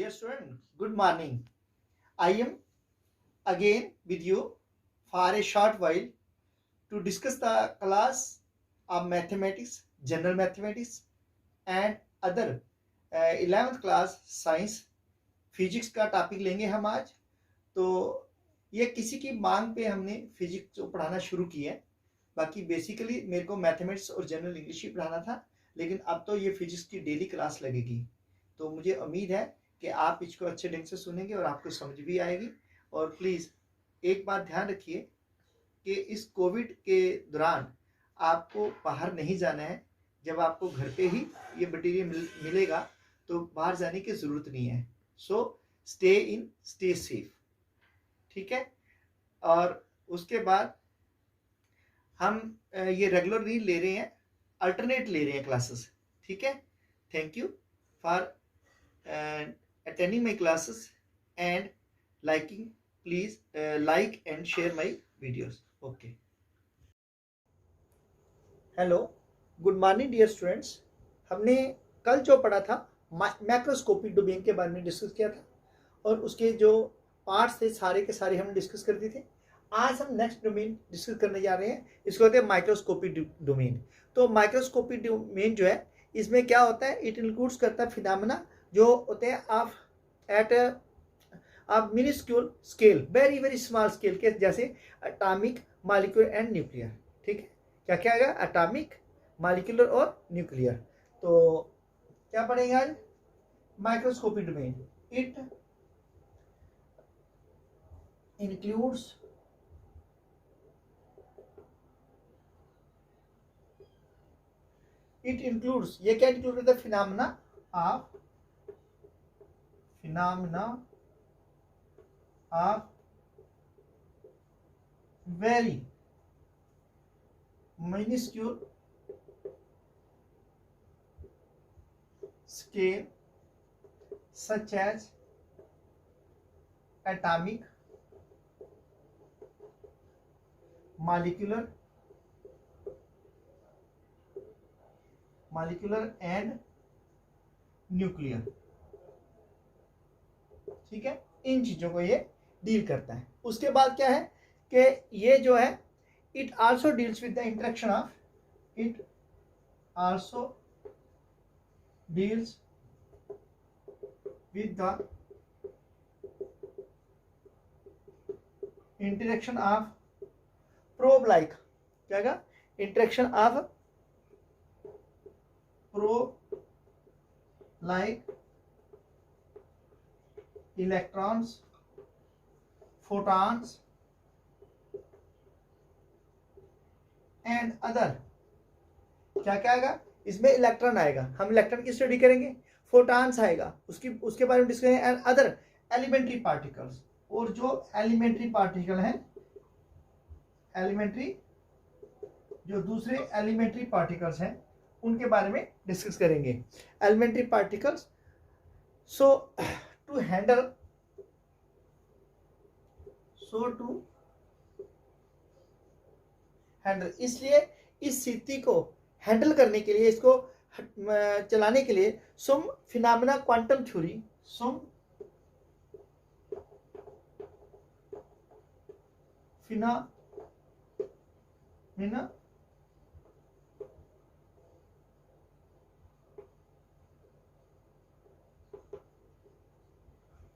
Dear student, good morning. I am again with you for a short while to discuss the class of mathematics, general mathematics and other 11th class science physics का topic लेंगे हम आज। तो ये किसी की मांग पे हमने फिजिक्स को पढ़ाना शुरू किया है। बाकी बेसिकली मेरे को मैथमेटिक्स और जनरल इंग्लिश ही पढ़ाना था, लेकिन अब तो ये फिजिक्स की डेली क्लास लगेगी। तो मुझे उम्मीद है कि आप इसको अच्छे ढंग से सुनेंगे और आपको समझ भी आएगी। और प्लीज़ एक बात ध्यान रखिए कि इस कोविड के दौरान आपको बाहर नहीं जाना है। जब आपको घर पे ही ये मटेरियल मिलेगा तो बाहर जाने की ज़रूरत नहीं है। So stay in, stay safe, ठीक है। और उसके बाद हम ये रेगुलर नहीं ले रहे हैं, अल्टरनेट ले रहे हैं क्लासेस, ठीक है। Thank you for attending my classes and liking. Please like and share my videos. Okay. Hello, good morning dear students. हमने कल जो पढ़ा था मैक्रोस्कोपिक डोमेन के बारे में डिस्कस किया था और उसके जो पार्ट्स थे सारे के सारे हमने डिस्कस कर दिए थे। आज हम नेक्स्ट डोमेन डिस्कस करने जा रहे हैं, इसको कहते हैं माइक्रोस्कोपिक डोमेन। तो माइक्रोस्कोपिक डोमेन जो है, इसमें क्या होता है, इट इंक्लूड्स करता है फिनोमेना जो होते हैं of at of minuscule scale, very very small scale के, जैसे एटॉमिक, मॉलिक्यूलर एंड न्यूक्लियर। ठीक है, क्या क्या आएगा, एटॉमिक, मॉलिक्यूलर और न्यूक्लियर। तो क्या पढ़ेंगे आज, माइक्रोस्कोपिक डोमेन। इट इंक्लूड्स ये क्या इंक्लूड करता है, phenomena of very minuscule scale such as atomic, molecular and nuclear। ठीक है, इन चीजों को ये डील करता है। उसके बाद क्या है कि ये जो है it also deals with the interaction of probe like, क्या कहा, interaction of probe like electrons, photons and other. क्या क्या आएगा इसमें, इलेक्ट्रॉन आएगा, हम इलेक्ट्रॉन की स्टडी करेंगे, फोटॉन्स आएगा, उसके बारे में डिस्कस करेंगे, एंड अदर एलिमेंट्री पार्टिकल्स। और जो एलिमेंट्री पार्टिकल हैं, जो दूसरे एलिमेंट्री पार्टिकल्स हैं उनके बारे में डिस्कस करेंगे। Elementary particles, so to handle इसलिए इस स्थिति को हैंडल करने के लिए, इसको चलाने के लिए सम फिनोमेना क्वांटम थ्योरी,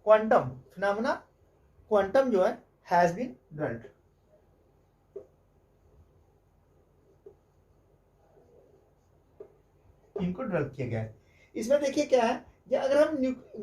क्वांटम जो है हैज बीन डेवलप्ड। इनको डेवलप किया गया है। इसमें देखिए क्या है, अगर हम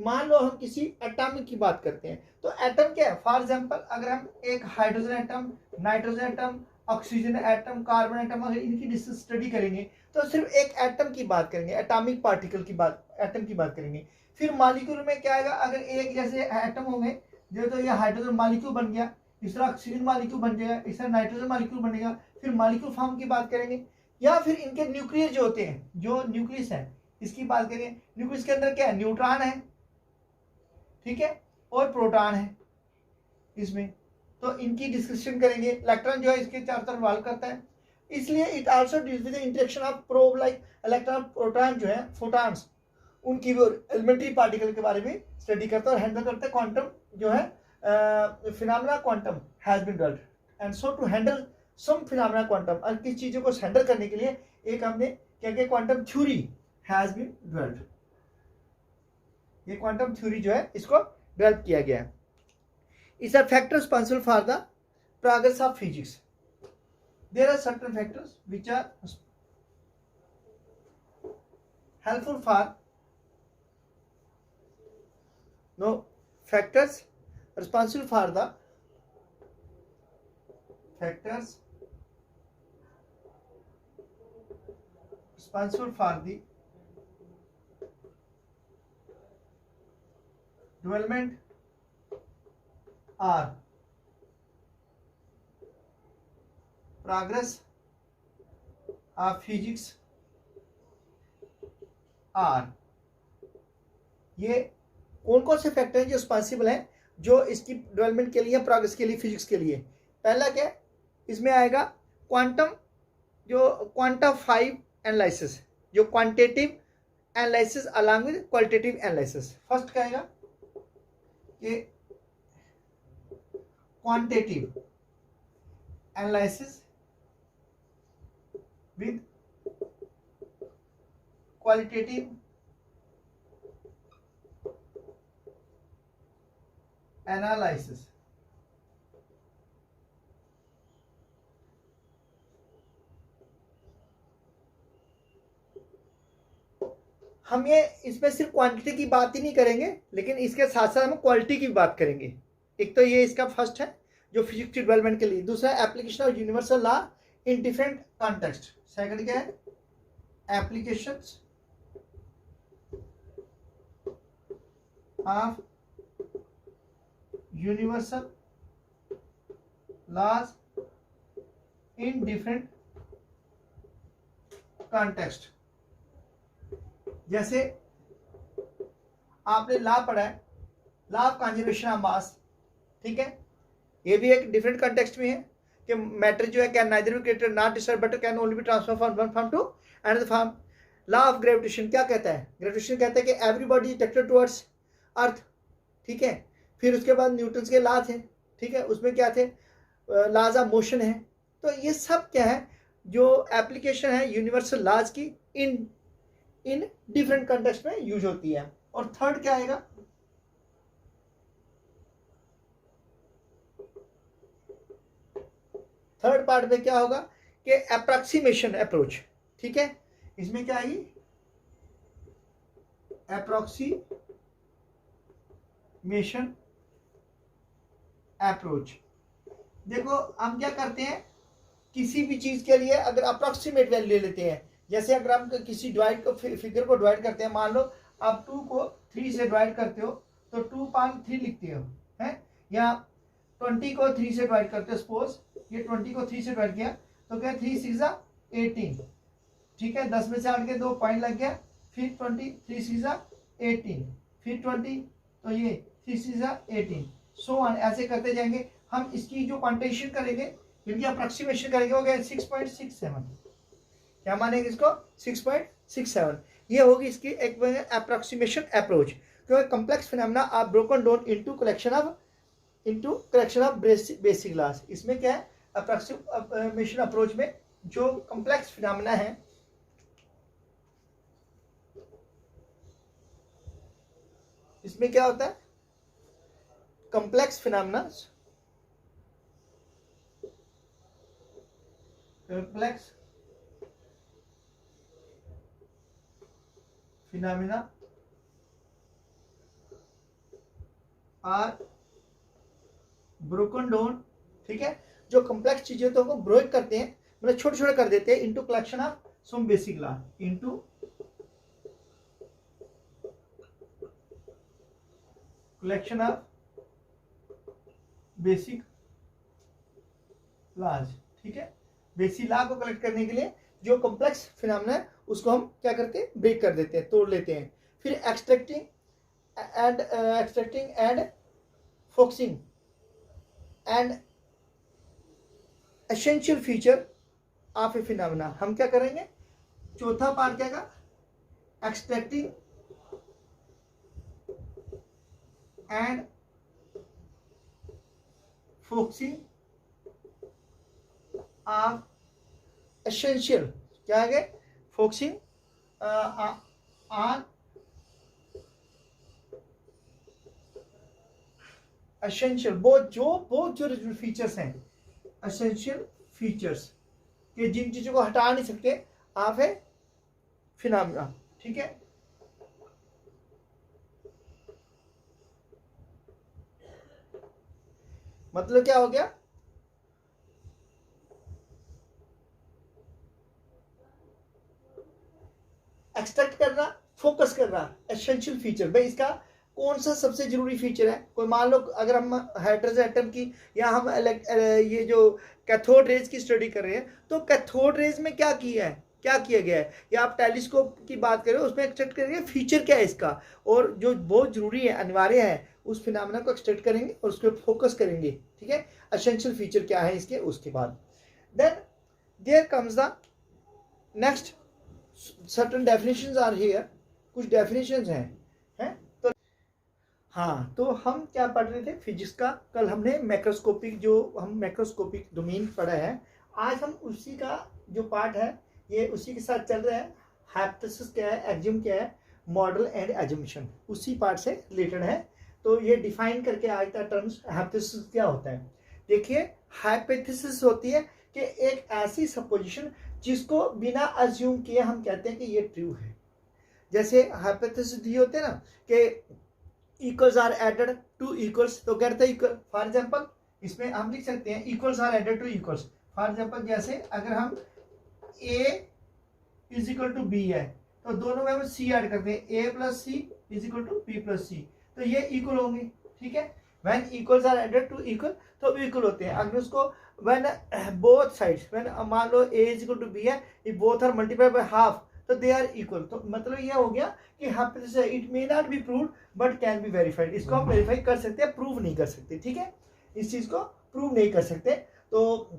मान लो हम किसी एटॉमिक की बात करते हैं, तो एटम क्या है, फॉर एग्जांपल अगर हम एक hydrogen atom, nitrogen atom, oxygen atom, carbon atom, अगर इनकी स्टडी करेंगे तो सिर्फ एक एटम की बात करेंगे, एटॉमिक पार्टिकल की बात, एटम की बात करेंगे। फिर मॉलिक्यूल में क्या आएगा, अगर एक जैसे एटम होंगे, जो तो ये हाइड्रोजन मॉलिक्यूल बन गया, इस तरह ऑक्सीजन मॉलिक्यूल बन जाएगा, इस तरह नाइट्रोजन मॉलिक्यूल बनेगा। फिर मॉलिक्यूल फॉर्म की बात करेंगे, या फिर इनके न्यूक्लियस जो होते हैं, जो न्यूक्लियस है इसकी बात करें, न्यूक्लियस के अंदर क्या है, न्यूट्रॉन है, ठीक है, और प्रोटॉन है इसमें, तो इनकी डिस्कशन करेंगे। इलेक्ट्रॉन जो है इसके चारों तरफ रिवॉल्व करता है, इसलिए it also deals with the interaction of probe like electron, proton जो है, फोटॉन्स, उनकी भी एलिमेंट्री पार्टिकल के बारे में स्टडी करता है और हैंडल करता है क्वांटम जो है phenomena quantum has been developed and so to handle some phenomena quantum, और किस चीज़ों को हैंडल करने के लिए एक हमने क्या किया, quantum theory has been developed. ये क्वांटम थ्योरी जो है इसको डेवलप किया गया है। Is a factor responsible for the progress of physics. There are certain factors which are helpful for factors responsible for the development or progress of physics are. ये कौन कौन से फैक्टर हैं जो रिस्पॉन्सिबल हैं जो इसकी डेवलपमेंट के लिए, प्रोग्रेस के लिए, फिजिक्स के लिए। पहला क्या है, इसमें आएगा क्वांटम, जो क्वांटिफाइव एनालिसिस, जो quantitative analysis along with qualitative analysis. First क्या आएगा कि quantitative analysis with qualitative analysis. हम ये इसमें सिर्फ क्वांटिटी की बात ही नहीं करेंगे, लेकिन इसके साथ साथ हम क्वालिटी की बात करेंगे। एक तो ये इसका फर्स्ट है जो फिजिक्स की डेवलपमेंट के लिए। दूसरा application of universal law in different context. Second क्या है, applications of universal laws in different context। जैसे आपने लॉ पढ़ा है, law of conservation of mass, ठीक है। ये भी एक डिफरेंट कंटेक्स्ट में है कि मैटर जो है can neither be created not destroyed but can only be transfer from one form to another form. Law of gravitation क्या कहता है, ग्रेविटेशन कहता है कि एवरीबॉडी अट्रैक्टेड टुवर्ड्स अर्थ, ठीक है। फिर उसके बाद न्यूटन्स के लॉ थे, ठीक है, उसमें क्या थे, लॉज ऑफ मोशन है। तो ये सब क्या है, जो एप्लीकेशन है यूनिवर्सल लॉज की इन डिफरेंट कंटेक्स्ट में यूज होती है। और थर्ड क्या आएगा, थर्ड पार्ट में क्या होगा कि अप्रॉक्सीमेशन अप्रोच, ठीक है। इसमें क्या आएगी, अप्रॉक्सीमेशन अप्रोच। देखो हम क्या करते हैं, किसी भी चीज के लिए अगर अप्रॉक्सीमेट वैल्यू ले लेते हैं, जैसे अगर हम किसी डिवाइड को फिगर को डिवाइड करते हैं, मान लो आप 2 को 3 से डिवाइड करते हो तो 2.3 लिखते हो, है, या 20 को 3 से डिवाइड करते हो, सपोज ये 20 को 3 से डिवाइड किया तो क्या 3 6 18, ठीक है, 10 में से 8 के 2 पॉइंट लग गया, फिर 20 3 6 18, फिर 20 तो ये 3 6 18, सो ऑन, ऐसे करते जाएंगे। हम इसकी जो क्वांटिटेशन करेंगे, इनकी अप्रोक्सीमेशन करेंगे, हो गया 6.67। क्या मानेंगे इसको, 6.67। ये होगी इसकी एक अप्रोक्सीमेशन अप्रोच, क्योंकि complex phenomena are broken down into collection of basic laws. इसमें क्या है, अप्रोक्सीमेशन अप्रोच में जो कॉम्प्लेक्स फिनोमेना है, इसमें क्या होता है, complex phenomena, complex phenomena are broken down, ठीक है। जो कॉम्प्लेक्स चीजें तो को ब्रेक करते हैं, मतलब छोटे छोटे कर देते हैं, into collection of some basic law, into collection of basic laws, ठीक है। बेसिक लॉ को कलेक्ट करने के लिए जो कॉम्प्लेक्स फिनोमेना है उसको हम क्या करते हैं, ब्रेक कर देते हैं, तोड़ लेते हैं। फिर extracting and focusing and essential feature of A phenomena. हम क्या करेंगे, चौथा पार्ट क्या का, extracting and focusing of essential, क्या है, फोकसिंग ऑन एसेंशियल, बहुत जो फीचर्स हैं, एसेंशियल फीचर्स कि जिन चीजों को हटा नहीं सकते आप है फिनोमेना, ठीक है। मतलब क्या हो गया, एक्सट्रैक्ट करना, फोकस करना, एसेंशियल फीचर। भाई इसका कौन सा सबसे जरूरी फीचर है, कोई मान लो अगर हम हाइड्रोजन एटम की या हम ये जो कैथोड रेज की स्टडी कर रहे हैं, तो कैथोड रेज में क्या किया है, क्या किया गया है, या आप टेलीस्कोप की बात करें उसमें एक्सट्रैक्ट करेंगे फीचर क्या है इसका, और जो बहुत जरूरी है, अनिवार्य है, उस फिनोमेना को एक्सट्रैक्ट करेंगे और उस पर फोकस करेंगे, ठीक है। एसेंशियल फीचर क्या है इसके, उसके बाद then there comes the next certain definitions are here, कुछ डेफिनेशंस हैं तो हाँ, तो हम क्या पढ़ रहे थे फिजिक्स का, कल हमने मैक्रोस्कोपिक, जो हम मैक्रोस्कोपिक डोमेन पढ़ा है, आज हम उसी का जो पार्ट है ये उसी के साथ चल रहा है। हाइपोथेसिस क्या है, एग्ज्यूम क्या है, मॉडल एंड एजम्पशन, उसी पार्ट से रिलेटेड है। तो ये डिफाइन करके आज का टर्म्स हाइपोथेसिस क्या होता है। देखिए हाइपोथेसिस होती है कि एक ऐसी सपोजिशन जिसको बिना अज्यूम किए हम कहते हैं कि ये ट्रू है। जैसे हाइपोथेसिस दिए होते हैं ना कि equals are added to equals, तो कहते हैं इक्वल, फॉर एग्जांपल इसमें हम लिख सकते हैं equals are added to equals. For example जैसे अगर हम a is equal to B है तो दोनों में हम c ऐड करते हैं, a plus C is equal to b plus C, तो ये इक्वल होंगे, ठीक है। When equals are added to equal तो इक्वल होते हैं। अगर उसको व्हेन बोथ साइड्स, व्हेन मान लो a is equal to b है, if both are multiplied by half तो दे आर इक्वल। तो मतलब ये हो गया कि hypothesis it may not be proved but can be verified. इसको हम वेरीफाई कर सकते हैं, प्रूव नहीं कर सकते, ठीक है। इस चीज को प्रूव नहीं कर सकते, तो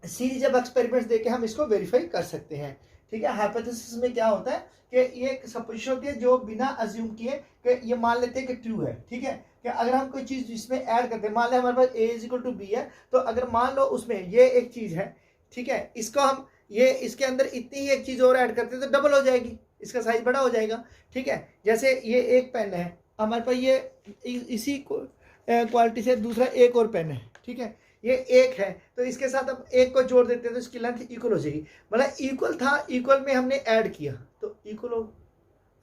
सीरीज ऑफ एक्सपेरिमेंट्स देके हम इसको वेरीफाई कर सकते हैं, ठीक है। हाइपोथेसिस में क्या होता है कि ये एक सपोजिशन होती है जो बिना अज्यूम किए कि ये मान लेते हैं कि ट्रू है, ठीक है। कि अगर हम कोई चीज इसमें ऐड करते हैं, मान लें हमारे पास a is equal to B है, तो अगर मान लो उसमें ये एक चीज है, ठीक है, इसको हम ये इसके अंदर इतनी ही एक चीज और ऐड करते हैं तो डबल हो जाएगी, इसका साइज बड़ा हो जाएगा, ठीक है। जैसे ये एक पेन है हमारे पास, ये इसी क्वालिटी से दूसरा एक और पेन है, ठीक है, ये एक है, तो इसके साथ अब एक को जोड़ देते हैं तो इसकी लेंथ इक्वल हो जाएगी। मतलब इक्वल था, इक्वल में हमने ऐड किया तो इक्वल हो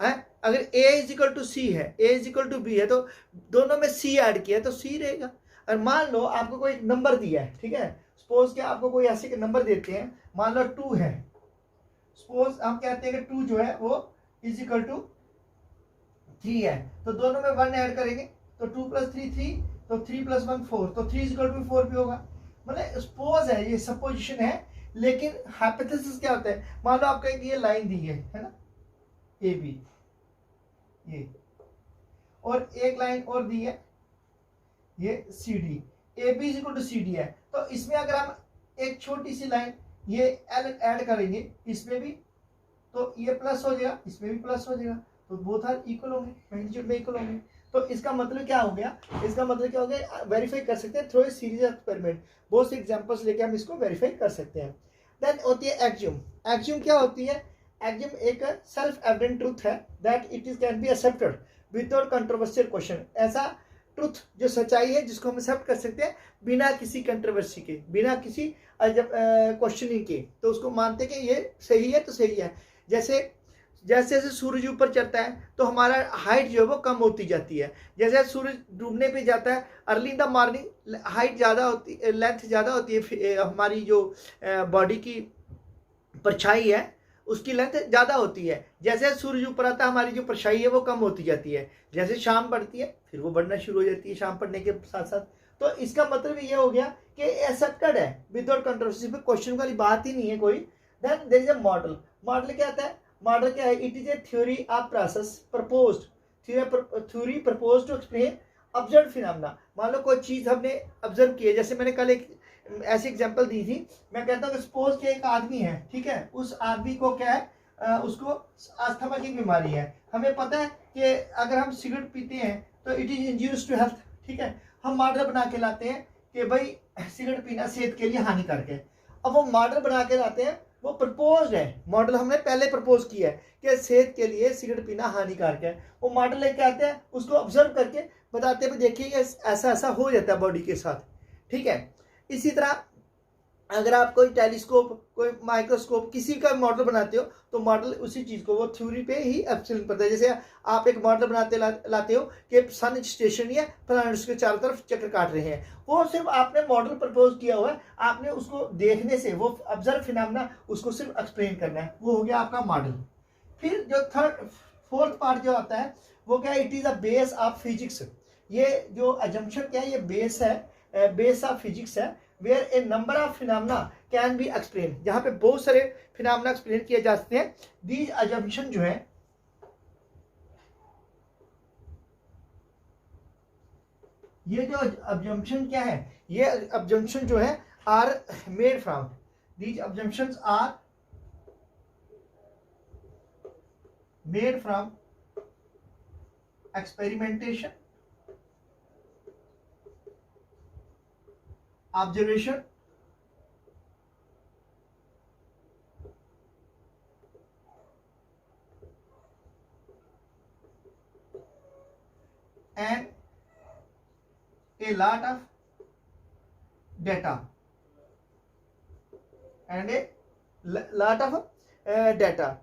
है। अगर a is equal to C है, a is equal to B है, तो दोनों में c ऐड किया तो c रहेगा। और मान लो आपको कोई नंबर दिया है, ठीक है, सपोज कि आपको कोई ऐसे के नंबर देते हैं, मान लो 2 है, सपोज हम कहते हैं कि 2 जो है वो इज इक्वल टू 3 है, तो दोनों में 1 ऐड करेंगे तो 2 प्लस 3 3, तो 3 प्लस 1 4, तो 3 इज इक्वल टू 4 भी होगा। मतलब सपोज है, ये सपोजिशन है, लेकिन हाइपोथेसिस क्या होता है, मान लो आपको एक ये लाइन दी है ना, ए बी, ये और एक लाइन और दी है ये C D, A B is equal to C D है, तो इसमें अगर हम एक छोटी सी लाइन ये एल ऐड करेंगे इसमें भी, तो ये प्लस हो जाएगा, इसमें भी प्लस हो जाएगा, तो बोथ आर इक्वल होंगे, मैग्नीट्यूड में इक्वल होंगे। तो इसका मतलब क्या हो गया, इसका मतलब क्या हो गया, वेरीफाई कर सकते हैं through a series of experiment. बहुत से एग्जांपल्स लेके हम इसको वेरीफाई कर सकते हैं। देन होती है एक्जियम। एक्जियम क्या होती है, एक्जियम एक सेल्फ एविडेंट ट्रूथ है that it is can be accepted without controversial question. ऐसा ट्रुथ जो सच्चाई है जिसको हम एक्सेप्ट कर सकते हैं बिना किसी कंट्रोवर्सी के, बिना किसी क्वेश्चनिंग के, तो उसको मानते हैं कि ये सही है तो सही है। जैसे जैसे जैसे सूरज ऊपर चढ़ता है तो हमारा हाइट जो है वो कम होती जाती है, जैसे सूरज डूबने पे जाता है early in the morning height ज़्यादा होती, लेंथ ज़्यादा होती है, हमारी जो बॉडी की परछाई है उसकी लेंथ ज़्यादा होती है। जैसे सूरज ऊपर आता है हमारी जो परछाई है वो कम होती जाती है, जैसे शाम बढ़ती है फिर वो बढ़ना शुरू हो जाती है शाम पड़ने के साथ साथ। तो इसका मतलब ये हो गया कि एक्सेप्टेड है विदाउट कंट्रोवर्सी, पे क्वेश्चन वाली बात ही नहीं है कोई। Then there is a model. Model क्या आता है, मॉडल क्या है, it is a theory of process proposed, theory proposed to explain observe phenomena. मान लो कोई चीज़ हमने ऑब्जर्व की है, जैसे मैंने कल एक ऐसी एग्जांपल दी थी, मैं कहता हूँ सपोज कि एक आदमी है, ठीक है, उस आदमी को क्या है, उसको अस्थमा की बीमारी है। हमें पता है कि अगर हम सिगरेट पीते हैं तो it is injurious to health. ठीक है, हम मॉडल बना के लाते हैं कि भाई सिगरेट पीना सेहत के लिए हानिकारक है। अब वो मॉडल बना के लाते हैं, वो प्रपोज है, मॉडल हमने पहले प्रपोज किया है कि सेहत के लिए सिगरेट पीना हानिकारक है। वो मॉडल लेके आते हैं, उसको ऑब्जर्व करके बताते हैं देखिए ऐसा ऐसा हो जाता है बॉडी के साथ। ठीक है, इसी तरह अगर आप कोई टेलीस्कोप, कोई माइक्रोस्कोप, किसी का मॉडल बनाते हो तो मॉडल उसी चीज़ को वो थ्योरी पे ही एक्सप्लेन करता है। जैसे आप एक मॉडल बनाते लाते हो कि सन स्टेशनरी है, प्लैनेट्स के चारों तरफ चक्कर काट रहे हैं, वो सिर्फ आपने मॉडल प्रपोज किया हुआ है, आपने उसको देखने से वो ऑब्जर्व फिनोमेना उसको सिर्फ एक्सप्लेन करना है, वो हो गया आपका मॉडल। फिर जो फोर्थ पार्ट जो आता है वो क्या है, it is a base of physics. ये जो अजम्पशन क्या है, ये बेस है, बेस ऑफ फिजिक्स है, where a number of phenomena can be explain, जहां पे बहुत सारे फिनोमेना एक्सप्लेन किए जा सकते हैं। दीज अजम्पशन जो है, ये जो अजम्पशन क्या है, ये अजम्पशन जो है are made from, these assumptions are made from experimentation, observation, and a lot of data, and a lot of data,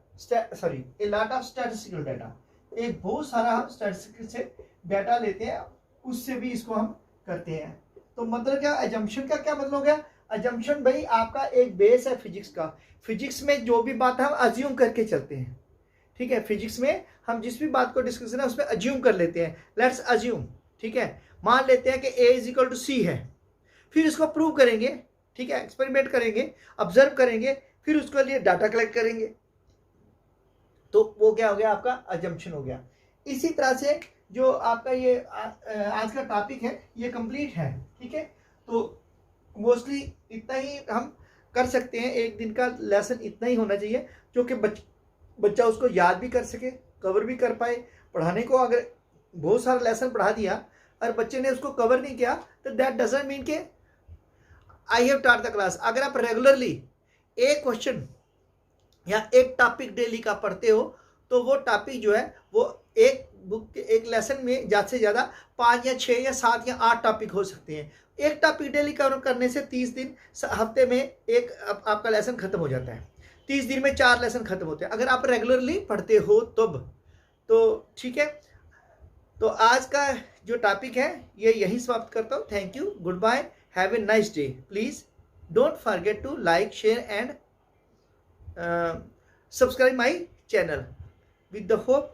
sorry, a lot of statistical data, एक बहुत सारा हम स्टैटिस्टिक्स से डाटा लेते हैं, उससे भी इसको हम करते हैं। तो मतलब क्या, अजम्पशन का क्या मतलब हो गया, अजम्पशन भाई आपका एक बेस है फिजिक्स का। फिजिक्स में जो भी बात हम अज्यूम करके चलते हैं। ठीक है, फिजिक्स में हम जिस भी बात को डिस्कस करें उसमें अज्यूम कर लेते हैं। लेट्स अज्यूम, ठीक है, मान लेते हैं कि ए इज इक्वल टू सी है, फिर इसको प्रूव करेंगे। ठीक है, एक्सपेरिमेंट करेंगे, ऑब्जर्व करेंगे, फिर उसके लिए डाटा कलेक्ट करेंगे, तो वो क्या हो गया, आपका अजम्पशन हो गया। इसी तरह से जो आपका ये आज का टॉपिक है ये कंप्लीट है। ठीक है, तो मोस्टली इतना ही हम कर सकते हैं, एक दिन का लेसन इतना ही होना चाहिए जो कि बच्चा उसको याद भी कर सके, कवर भी कर पाए। पढ़ाने को अगर बहुत सारा लेसन पढ़ा दिया और बच्चे ने उसको कवर नहीं किया तो दैट डजंट मीन के I have taught the class. अगर आप रेगुलरली एक क्वेश्चन या एक टॉपिक डेली का पढ़ते हो तो वो टॉपिक जो है वो एक बुक के एक लेसन में ज़्यादा से ज़्यादा 5 या 6 या 7 या 8 टॉपिक हो सकते हैं। एक टॉपिक डेली कवर करने से 30 दिन हफ्ते में एक आपका लेसन खत्म हो जाता है, 30 दिन में 4 लेसन खत्म होते हैं अगर आप रेगुलरली पढ़ते हो तब। तो ठीक है, तो आज का जो टॉपिक है ये यहीं समाप्त करता हूँ। Thank you, goodbye, have a nice day. Please don't forget to like, share and subscribe my channel with the hope